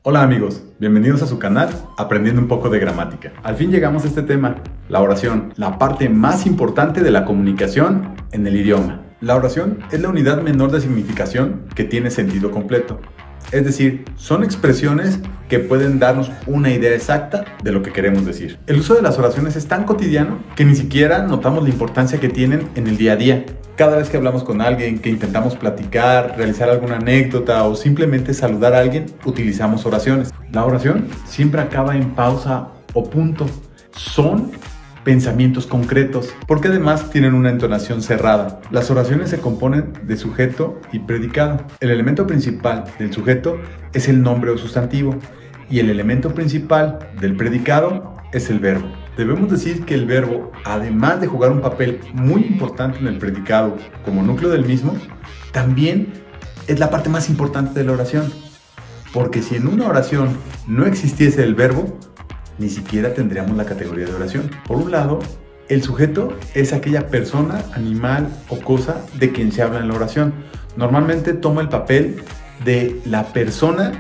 Hola amigos, bienvenidos a su canal Aprendiendo un poco de gramática. Al fin llegamos a este tema, la oración, la parte más importante de la comunicación en el idioma. La oración es la unidad menor de significación que tiene sentido completo. Es decir, son expresiones que pueden darnos una idea exacta de lo que queremos decir. El uso de las oraciones es tan cotidiano que ni siquiera notamos la importancia que tienen en el día a día. Cada vez que hablamos con alguien, que intentamos platicar, realizar alguna anécdota o simplemente saludar a alguien, utilizamos oraciones. La oración siempre acaba en pausa o punto. Son pensamientos concretos, porque además tienen una entonación cerrada. Las oraciones se componen de sujeto y predicado. El elemento principal del sujeto es el nombre o sustantivo y el elemento principal del predicado es el verbo. Debemos decir que el verbo, además de jugar un papel muy importante en el predicado como núcleo del mismo, también es la parte más importante de la oración, porque si en una oración no existiese el verbo, ni siquiera tendríamos la categoría de oración. Por un lado, el sujeto es aquella persona, animal o cosa de quien se habla en la oración. Normalmente toma el papel de la persona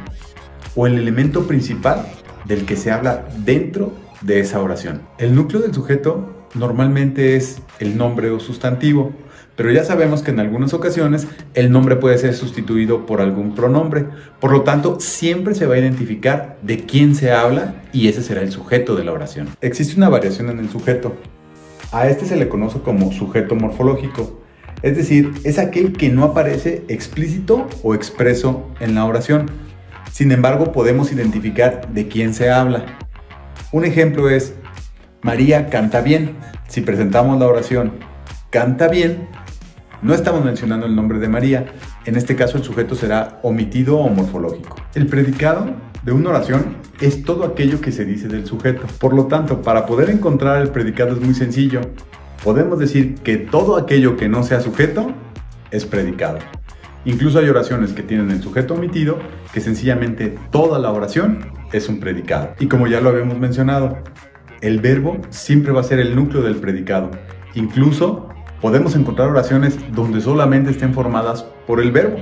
o el elemento principal del que se habla dentro de esa oración. El núcleo del sujeto normalmente es el nombre o sustantivo, pero ya sabemos que en algunas ocasiones el nombre puede ser sustituido por algún pronombre. Por lo tanto, siempre se va a identificar de quién se habla y ese será el sujeto de la oración. Existe una variación en el sujeto. A este se le conoce como sujeto morfológico. Es decir, es aquel que no aparece explícito o expreso en la oración. Sin embargo, podemos identificar de quién se habla. Un ejemplo es, María canta bien. Si presentamos la oración, canta bien, no estamos mencionando el nombre de María. En este caso el sujeto será omitido o morfológico. El predicado de una oración es todo aquello que se dice del sujeto. Por lo tanto, para poder encontrar el predicado es muy sencillo. Podemos decir que todo aquello que no sea sujeto es predicado. Incluso hay oraciones que tienen el sujeto omitido, que sencillamente toda la oración es un predicado. Y como ya lo habíamos mencionado, el verbo siempre va a ser el núcleo del predicado. Incluso podemos encontrar oraciones donde solamente estén formadas por el verbo.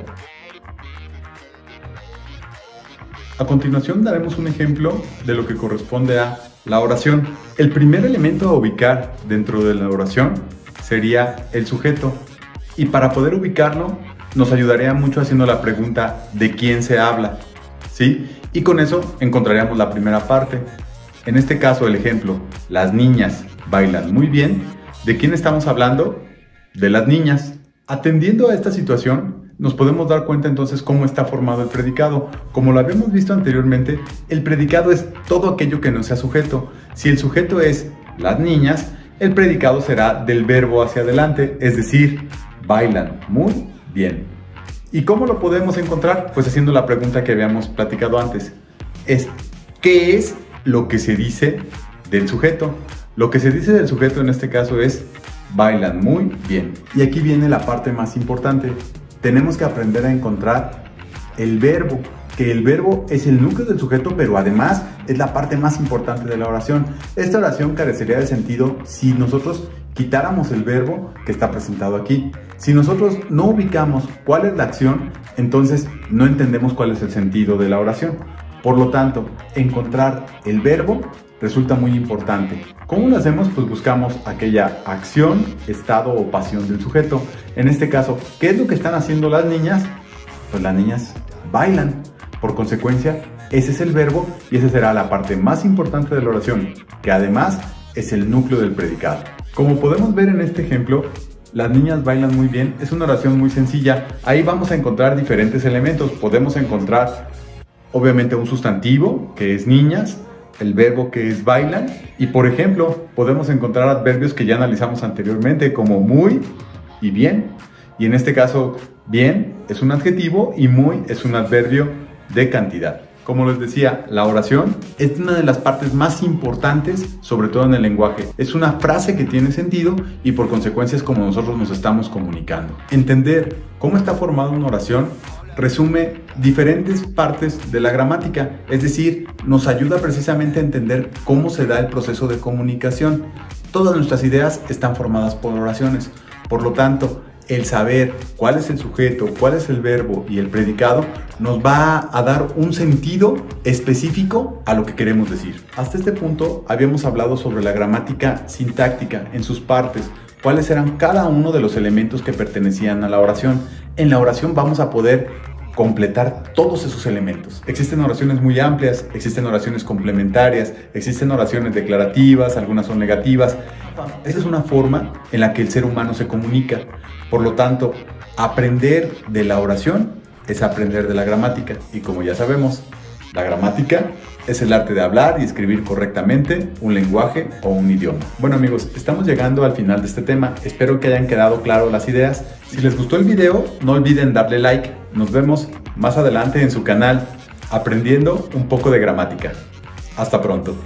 A continuación daremos un ejemplo de lo que corresponde a la oración. El primer elemento a ubicar dentro de la oración sería el sujeto. Y para poder ubicarlo, nos ayudaría mucho haciendo la pregunta ¿de quién se habla? ¿Sí? Y con eso encontraríamos la primera parte. En este caso, el ejemplo, las niñas bailan muy bien. ¿De quién estamos hablando? De las niñas. Atendiendo a esta situación, nos podemos dar cuenta entonces cómo está formado el predicado. Como lo habíamos visto anteriormente, el predicado es todo aquello que no sea sujeto. Si el sujeto es las niñas, el predicado será del verbo hacia adelante, es decir, bailan muy bien. ¿Y cómo lo podemos encontrar? Pues haciendo la pregunta que habíamos platicado antes. ¿Qué es lo que se dice del sujeto? Lo que se dice del sujeto en este caso es bailan muy bien. Y aquí viene la parte más importante. Tenemos que aprender a encontrar el verbo, que el verbo es el núcleo del sujeto, pero además es la parte más importante de la oración. Esta oración carecería de sentido si nosotros quitáramos el verbo que está presentado aquí. Si nosotros no ubicamos cuál es la acción, entonces no entendemos cuál es el sentido de la oración. Por lo tanto, encontrar el verbo resulta muy importante. ¿Cómo lo hacemos? Pues buscamos aquella acción, estado o pasión del sujeto. En este caso, ¿qué es lo que están haciendo las niñas? Pues las niñas bailan. Por consecuencia, ese es el verbo y esa será la parte más importante de la oración, que además es el núcleo del predicado. Como podemos ver en este ejemplo, las niñas bailan muy bien, es una oración muy sencilla. Ahí vamos a encontrar diferentes elementos. Podemos encontrar obviamente un sustantivo, que es niñas, el verbo que es bailan, y por ejemplo, podemos encontrar adverbios que ya analizamos anteriormente, como muy y bien. Y en este caso, bien es un adjetivo y muy es un adverbio de cantidad. Como les decía, la oración es una de las partes más importantes, sobre todo en el lenguaje. Es una frase que tiene sentido y por consecuencia es como nosotros nos estamos comunicando. Entender cómo está formada una oración resume diferentes partes de la gramática, es decir, nos ayuda precisamente a entender cómo se da el proceso de comunicación. Todas nuestras ideas están formadas por oraciones. Por lo tanto, el saber cuál es el sujeto, cuál es el verbo y el predicado nos va a dar un sentido específico a lo que queremos decir. Hasta este punto habíamos hablado sobre la gramática sintáctica en sus partes, cuáles eran cada uno de los elementos que pertenecían a la oración. En la oración vamos a poder completar todos esos elementos. Existen oraciones muy amplias, existen oraciones complementarias, existen oraciones declarativas, algunas son negativas. Esa es una forma en la que el ser humano se comunica. Por lo tanto, aprender de la oración es aprender de la gramática. Y como ya sabemos, la gramática es el arte de hablar y escribir correctamente un lenguaje o un idioma. Bueno amigos, estamos llegando al final de este tema. Espero que hayan quedado claras las ideas. Si les gustó el video, no olviden darle like. Nos vemos más adelante en su canal Aprendiendo un poco de gramática. Hasta pronto.